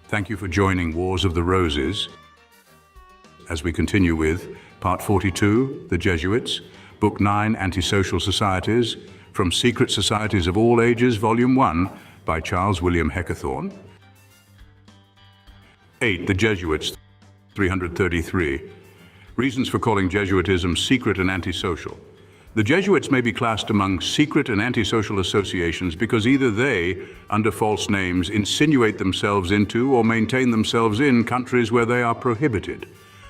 Thank you for joining Wars of the Roses as we continue with Part 42, The Jesuits, Book 9, Antisocial Societies, from Secret Societies of All Ages, Volume 1, by Charles William Heckethorn. 8. The Jesuits, 333. Reasons for calling Jesuitism secret and antisocial. The Jesuits may be classed among secret and antisocial associations because either they, under false names, insinuate themselves into or maintain themselves in countries where they are prohibited.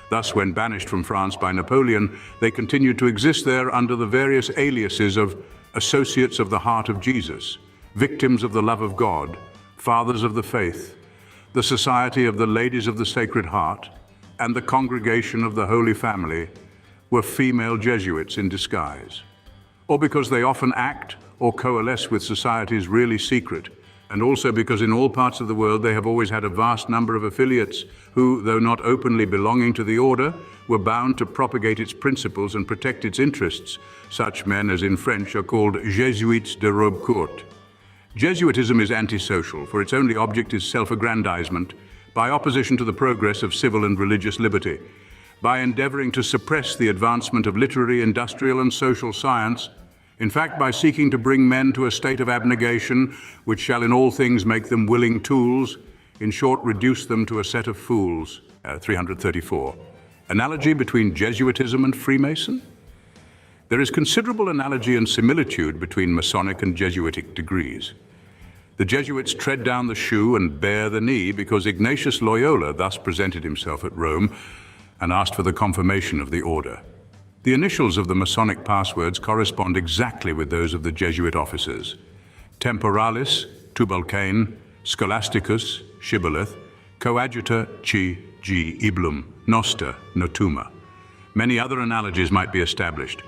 Thus, when banished from France by Napoleon, they continued to exist there under the various aliases of Associates of the Heart of Jesus, Victims of the Love of God, Fathers of the Faith, the Society of the Ladies of the Sacred Heart, and the Congregation of the Holy Family, were female Jesuits in disguise, or because they often act or coalesce with societies really secret, and also because in all parts of the world they have always had a vast number of affiliates who, though not openly belonging to the order, were bound to propagate its principles and protect its interests. Such men, as in French, are called Jésuites de robe courte. Jesuitism is antisocial, for its only object is self-aggrandizement, by opposition to the progress of civil and religious liberty, by endeavoring to suppress the advancement of literary, industrial, and social science, in fact, by seeking to bring men to a state of abnegation, which shall in all things make them willing tools, in short, reduce them to a set of fools. 334. Analogy between Jesuitism and Freemason? There is considerable analogy and similitude between Masonic and Jesuitic degrees. The Jesuits tread down the shoe and bare the knee because Ignatius Loyola thus presented himself at Rome and asked for the confirmation of the order. The initials of the Masonic passwords correspond exactly with those of the Jesuit officers: Temporalis, Tubal-Cain, Scholasticus, Shibboleth, Coadjutor, Chi, G, Iblum, Noster, Notuma. Many other analogies might be established.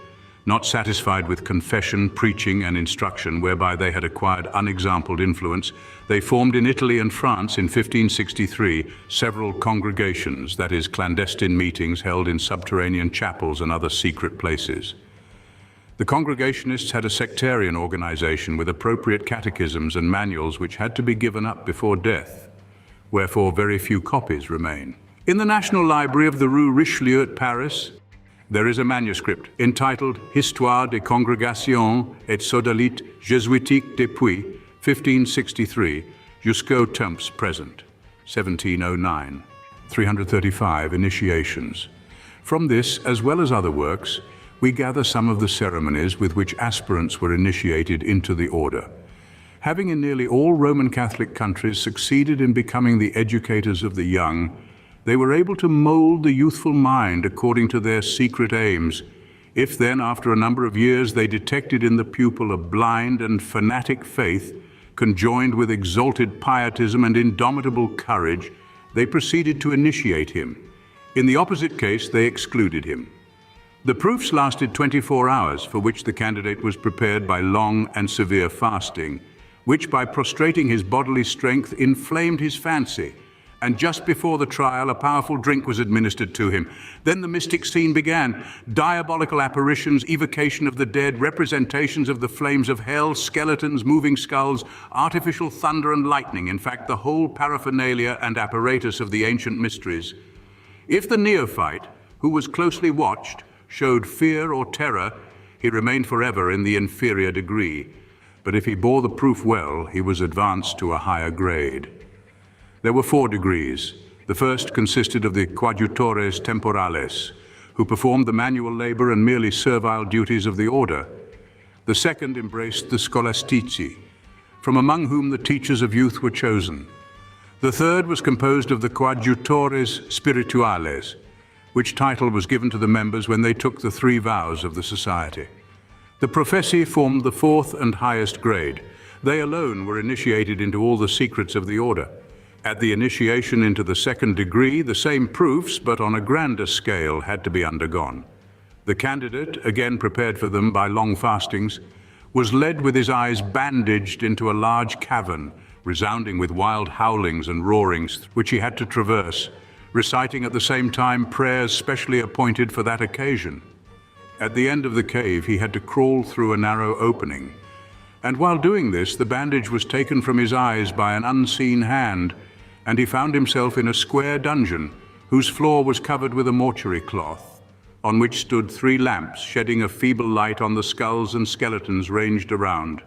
Not satisfied with confession, preaching, and instruction, whereby they had acquired unexampled influence, they formed in Italy and France in 1563 several congregations, that is, clandestine meetings held in subterranean chapels and other secret places. The Congregationists had a sectarian organization with appropriate catechisms and manuals which had to be given up before death, wherefore very few copies remain. In the National Library of the Rue Richelieu at Paris, there is a manuscript entitled Histoire des congrégations et sodalites jésuitiques depuis 1563 jusqu'aux temps present, 1709. 335 Initiations. From this, as well as other works, we gather some of the ceremonies with which aspirants were initiated into the order. Having in nearly all Roman Catholic countries succeeded in becoming the educators of the young, they were able to mold the youthful mind according to their secret aims. If then, after a number of years, they detected in the pupil a blind and fanatic faith, conjoined with exalted pietism and indomitable courage, they proceeded to initiate him. In the opposite case, they excluded him. The proofs lasted 24 hours, for which the candidate was prepared by long and severe fasting, which by prostrating his bodily strength inflamed his fancy, and just before the trial, a powerful drink was administered to him. Then the mystic scene began. Diabolical apparitions, evocation of the dead, representations of the flames of hell, skeletons, moving skulls, artificial thunder and lightning, in fact, the whole paraphernalia and apparatus of the ancient mysteries. If the neophyte, who was closely watched, showed fear or terror, he remained forever in the inferior degree. But if he bore the proof well, he was advanced to a higher grade. There were 4 degrees. The first consisted of the coadjutores temporales, who performed the manual labor and merely servile duties of the order. The second embraced the scholastici, from among whom the teachers of youth were chosen. The third was composed of the coadjutores spirituales, which title was given to the members when they took the 3 vows of the society. The professi formed the 4th and highest grade. They alone were initiated into all the secrets of the order. At the initiation into the 2nd degree, the same proofs, but on a grander scale, had to be undergone. The candidate, again prepared for them by long fastings, was led with his eyes bandaged into a large cavern, resounding with wild howlings and roarings, which he had to traverse, reciting at the same time prayers specially appointed for that occasion. At the end of the cave, he had to crawl through a narrow opening, and while doing this, the bandage was taken from his eyes by an unseen hand, and he found himself in a square dungeon whose floor was covered with a mortuary cloth, on which stood 3 lamps shedding a feeble light on the skulls and skeletons ranged around.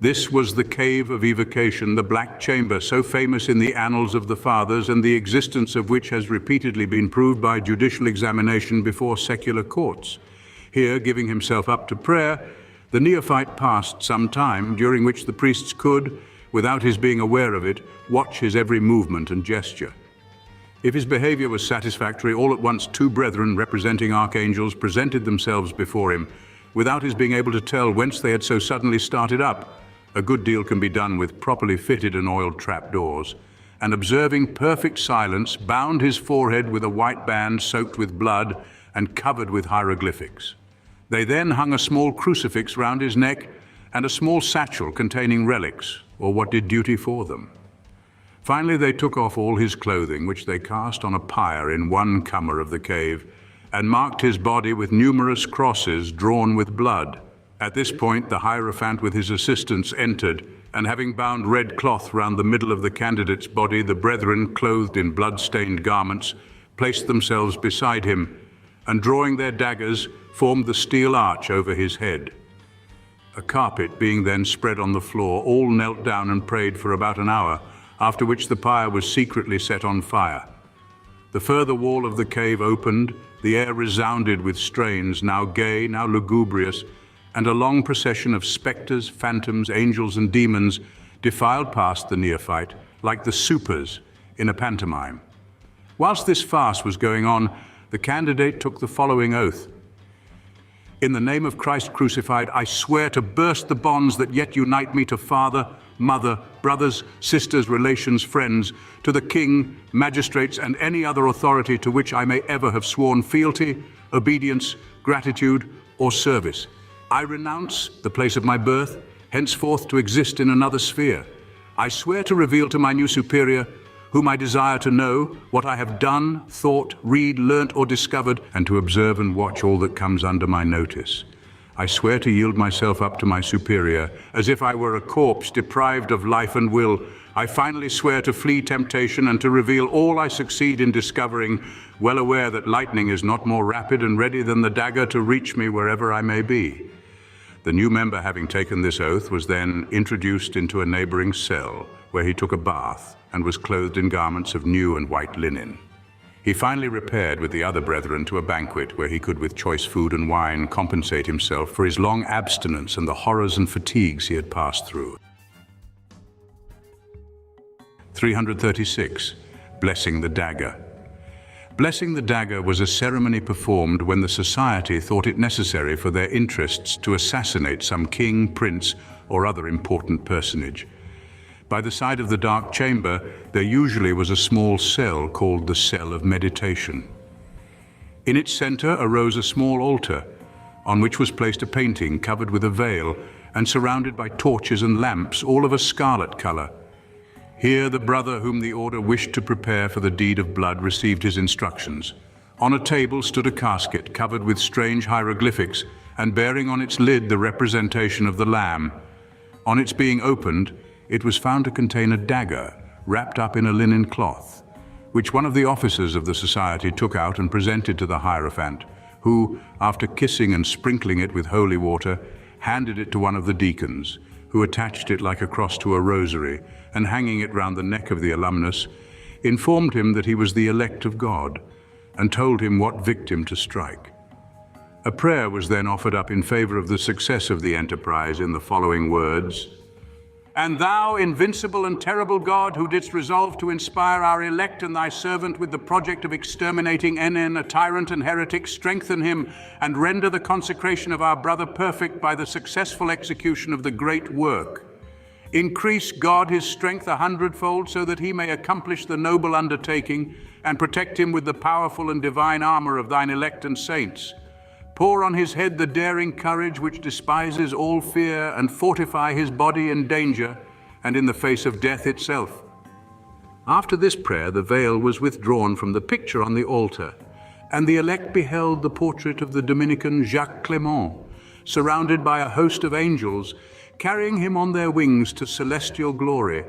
This was the cave of evocation, the Black Chamber, so famous in the annals of the Fathers, and the existence of which has repeatedly been proved by judicial examination before secular courts. Here, giving himself up to prayer, the neophyte passed some time during which the priests could, without his being aware of it, watch his every movement and gesture. If his behavior was satisfactory, all at once 2 brethren representing archangels presented themselves before him, without his being able to tell whence they had so suddenly started up. A good deal can be done with properly fitted and oiled trapdoors, and observing perfect silence, bound his forehead with a white band soaked with blood and covered with hieroglyphics. They then hung a small crucifix round his neck and a small satchel containing relics, or what did duty for them. Finally, they took off all his clothing, which they cast on a pyre in one corner of the cave, and marked his body with numerous crosses drawn with blood. At this point, the Hierophant with his assistants entered, and having bound red cloth round the middle of the candidate's body, the brethren, clothed in blood-stained garments, placed themselves beside him, and drawing their daggers, formed the steel arch over his head. A carpet being then spread on the floor, all knelt down and prayed for about an hour, after which the pyre was secretly set on fire. The further wall of the cave opened, the air resounded with strains, now gay, now lugubrious, and a long procession of spectres, phantoms, angels, and demons defiled past the neophyte, like the supers in a pantomime. Whilst this farce was going on, the candidate took the following oath: "In the name of Christ crucified, I swear to burst the bonds that yet unite me to father, mother, brothers, sisters, relations, friends, to the king, magistrates, and any other authority to which I may ever have sworn fealty, obedience, gratitude, or service. I renounce the place of my birth, henceforth to exist in another sphere. I swear to reveal to my new superior, whom I desire to know, what I have done, thought, read, learnt, or discovered, and to observe and watch all that comes under my notice. I swear to yield myself up to my superior, as if I were a corpse deprived of life and will. I finally swear to flee temptation and to reveal all I succeed in discovering, well aware that lightning is not more rapid and ready than the dagger to reach me wherever I may be." The new member, having taken this oath, was then introduced into a neighboring cell, where he took a bath and was clothed in garments of new and white linen. He finally repaired with the other brethren to a banquet where he could, with choice food and wine, compensate himself for his long abstinence and the horrors and fatigues he had passed through. 336. Blessing the dagger. Blessing the dagger was a ceremony performed when the society thought it necessary for their interests to assassinate some king, prince, or other important personage. By the side of the dark chamber, there usually was a small cell called the cell of meditation. In its center arose a small altar, on which was placed a painting covered with a veil and surrounded by torches and lamps, all of a scarlet color. Here the brother whom the order wished to prepare for the deed of blood received his instructions. On a table stood a casket covered with strange hieroglyphics and bearing on its lid the representation of the Lamb. On its being opened, it was found to contain a dagger wrapped up in a linen cloth, which one of the officers of the society took out and presented to the Hierophant, who, after kissing and sprinkling it with holy water, handed it to one of the deacons, who attached it like a cross to a rosary, and hanging it round the neck of the alumnus, informed him that he was the elect of God, and told him what victim to strike. A prayer was then offered up in favor of the success of the enterprise in the following words: "And thou, invincible and terrible God, who didst resolve to inspire our elect and thy servant with the project of exterminating NN, a tyrant and heretic, strengthen him and render the consecration of our brother perfect by the successful execution of the great work. Increase, God, his strength 100-fold, so that he may accomplish the noble undertaking, and protect him with the powerful and divine armor of thine elect and saints. Pour on his head the daring courage which despises all fear, and fortify his body in danger and in the face of death itself." After this prayer, the veil was withdrawn from the picture on the altar, and the elect beheld the portrait of the Dominican Jacques Clement, surrounded by a host of angels, carrying him on their wings to celestial glory,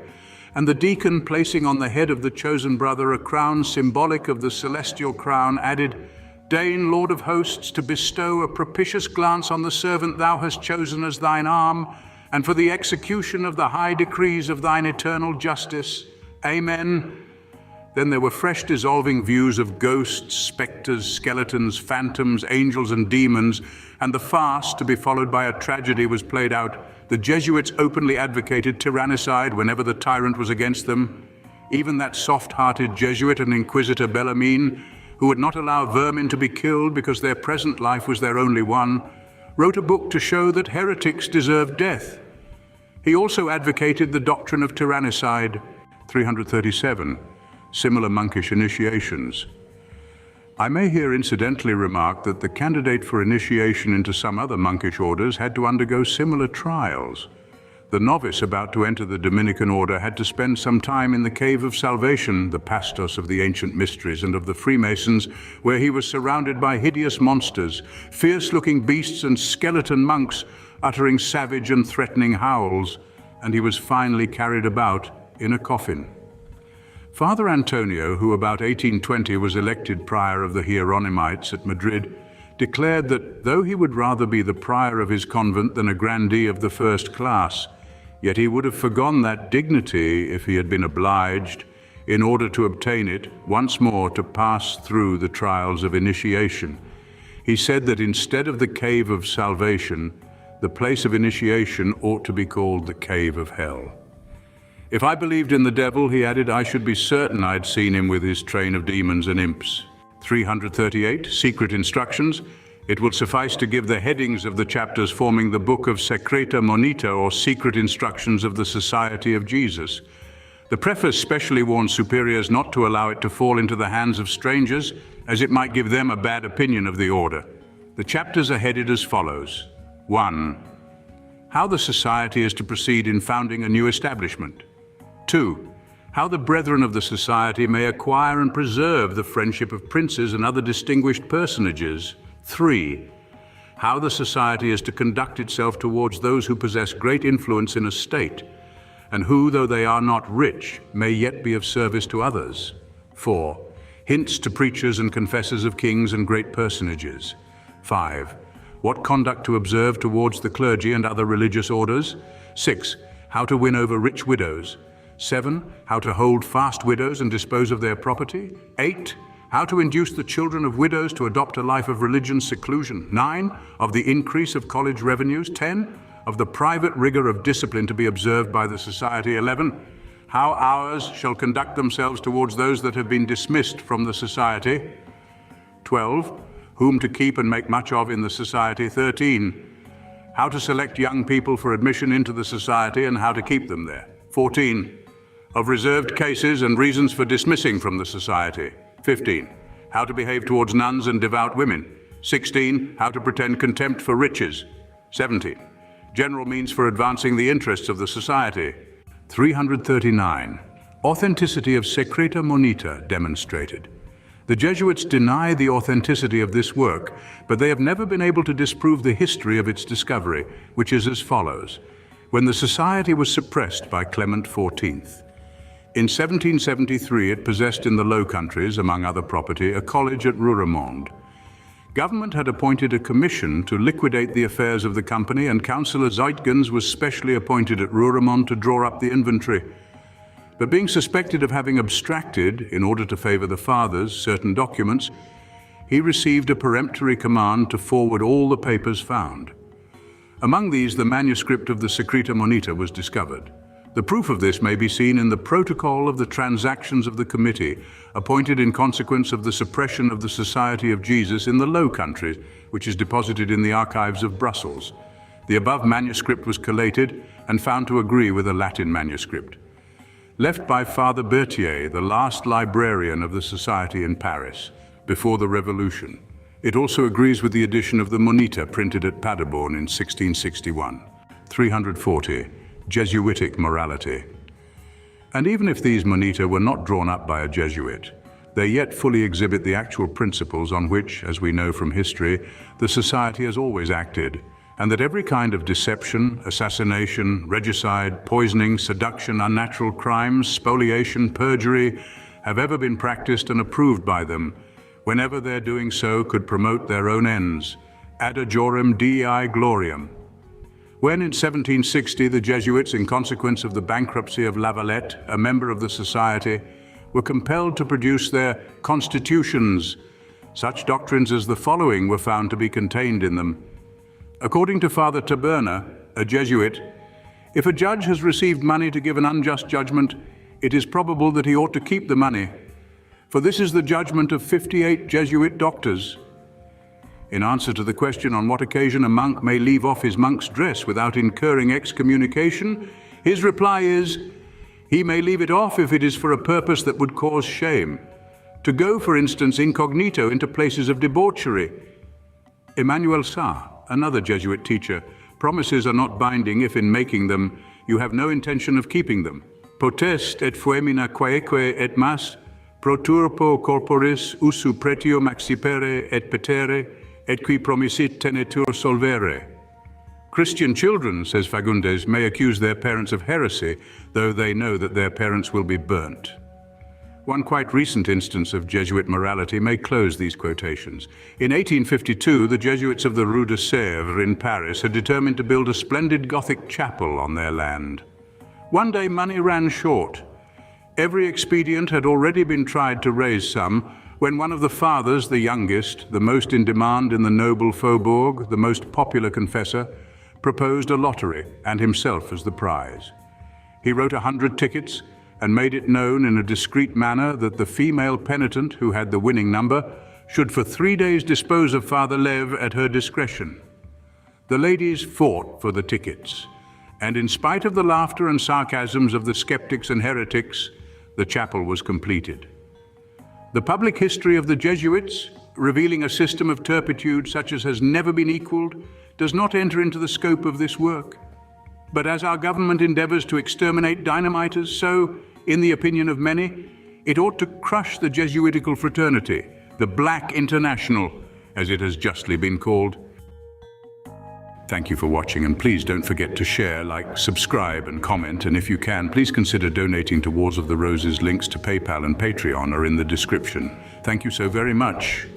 and the deacon, placing on the head of the chosen brother a crown symbolic of the celestial crown, added, "Deign, Lord of hosts, to bestow a propitious glance on the servant thou hast chosen as thine arm, and for the execution of the high decrees of thine eternal justice. Amen." Then there were fresh dissolving views of ghosts, spectres, skeletons, phantoms, angels and demons, and the farce, to be followed by a tragedy, was played out. The Jesuits openly advocated tyrannicide whenever the tyrant was against them. Even that soft-hearted Jesuit and Inquisitor Bellarmine, who would not allow vermin to be killed because their present life was their only one, wrote a book to show that heretics deserved death. He also advocated the doctrine of tyrannicide. 337. Similar monkish initiations. I may here incidentally remark that the candidate for initiation into some other monkish orders had to undergo similar trials. The novice about to enter the Dominican order had to spend some time in the Cave of Salvation, the pastos of the ancient mysteries and of the Freemasons, where he was surrounded by hideous monsters, fierce-looking beasts and skeleton monks uttering savage and threatening howls, and he was finally carried about in a coffin. Father Antonio, who about 1820 was elected prior of the Hieronymites at Madrid, declared that though he would rather be the prior of his convent than a grandee of the first class, yet he would have forgone that dignity if he had been obliged, in order to obtain it, once more to pass through the trials of initiation. He said that instead of the Cave of Salvation, the place of initiation ought to be called the Cave of Hell. If I believed in the devil, he added, I should be certain I'd seen him with his train of demons and imps. 338. Secret instructions. It will suffice to give the headings of the chapters forming the book of Secreta Monita, or Secret Instructions of the Society of Jesus. The preface specially warns superiors not to allow it to fall into the hands of strangers, as it might give them a bad opinion of the order. The chapters are headed as follows. 1. How the society is to proceed in founding a new establishment. 2. How the brethren of the society may acquire and preserve the friendship of princes and other distinguished personages. 3. How the society is to conduct itself towards those who possess great influence in a state, and who, though they are not rich, may yet be of service to others. 4. Hints to preachers and confessors of kings and great personages. 5. What conduct to observe towards the clergy and other religious orders. 6. How to win over rich widows. 7. How to hold fast widows and dispose of their property. 8. How to induce the children of widows to adopt a life of religion seclusion. 9. Of the increase of college revenues. 10. Of the private rigor of discipline to be observed by the society. 11. How ours shall conduct themselves towards those that have been dismissed from the society. 12. Whom to keep and make much of in the society. 13. How to select young people for admission into the society and how to keep them there. 14. Of reserved cases and reasons for dismissing from the society. 15. How to behave towards nuns and devout women. 16. How to pretend contempt for riches. 17. General means for advancing the interests of the society. 339. Authenticity of Secreta Monita demonstrated. The Jesuits deny the authenticity of this work, but they have never been able to disprove the history of its discovery, which is as follows. When the society was suppressed by Clement XIV, in 1773, it possessed in the Low Countries, among other property, a college at Roermond. Government had appointed a commission to liquidate the affairs of the company, and Councillor Zeitgens was specially appointed at Roermond to draw up the inventory. But being suspected of having abstracted, in order to favor the fathers, certain documents, he received a peremptory command to forward all the papers found. Among these, the manuscript of the Secreta Monita was discovered. The proof of this may be seen in the protocol of the transactions of the committee, appointed in consequence of the suppression of the Society of Jesus in the Low Countries, which is deposited in the archives of Brussels. The above manuscript was collated and found to agree with a Latin manuscript. Left by Father Berthier, the last librarian of the Society in Paris, before the Revolution. It also agrees with the edition of the Monita printed at Paderborn in 1661. 340. Jesuitic morality. And even if these Monita were not drawn up by a Jesuit, they yet fully exhibit the actual principles on which, as we know from history, the society has always acted, and that every kind of deception, assassination, regicide, poisoning, seduction, unnatural crimes, spoliation, perjury have ever been practiced and approved by them, whenever their doing so could promote their own ends, ad majorem Dei gloriam. When in 1760 the Jesuits, in consequence of the bankruptcy of Lavalette, a member of the society, were compelled to produce their constitutions, such doctrines as the following were found to be contained in them. According to Father Taberna, a Jesuit, if a judge has received money to give an unjust judgment, it is probable that he ought to keep the money, for this is the judgment of 58 Jesuit doctors. In answer to the question on what occasion a monk may leave off his monk's dress without incurring excommunication, his reply is, he may leave it off if it is for a purpose that would cause shame. To go, for instance, incognito into places of debauchery. Emmanuel Sa, another Jesuit teacher, promises are not binding if in making them you have no intention of keeping them. Potest et foemina quaeque et mas, pro turpo corporis usu pretio maxipere et petere, et qui promissit tenetur solvere. Christian children, says Fagundes, may accuse their parents of heresy, though they know that their parents will be burnt. One quite recent instance of Jesuit morality may close these quotations. In 1852, the Jesuits of the Rue de Sèvres in Paris had determined to build a splendid Gothic chapel on their land. One day money ran short. Every expedient had already been tried to raise some, when one of the fathers, the youngest, the most in demand in the noble faubourg, the most popular confessor, proposed a lottery, and himself as the prize. He wrote 100 tickets, and made it known in a discreet manner that the female penitent who had the winning number should for 3 days dispose of Father Lev at her discretion. The ladies fought for the tickets, and in spite of the laughter and sarcasms of the skeptics and heretics, the chapel was completed. The public history of the Jesuits, revealing a system of turpitude such as has never been equaled, does not enter into the scope of this work. But as our government endeavours to exterminate dynamiters, so, in the opinion of many, it ought to crush the Jesuitical fraternity, the Black International, as it has justly been called. Thank you for watching, and please don't forget to share, like, subscribe and comment, and if you can, please consider donating to Wars of the Roses. Links to PayPal and Patreon are in the description. Thank you so very much.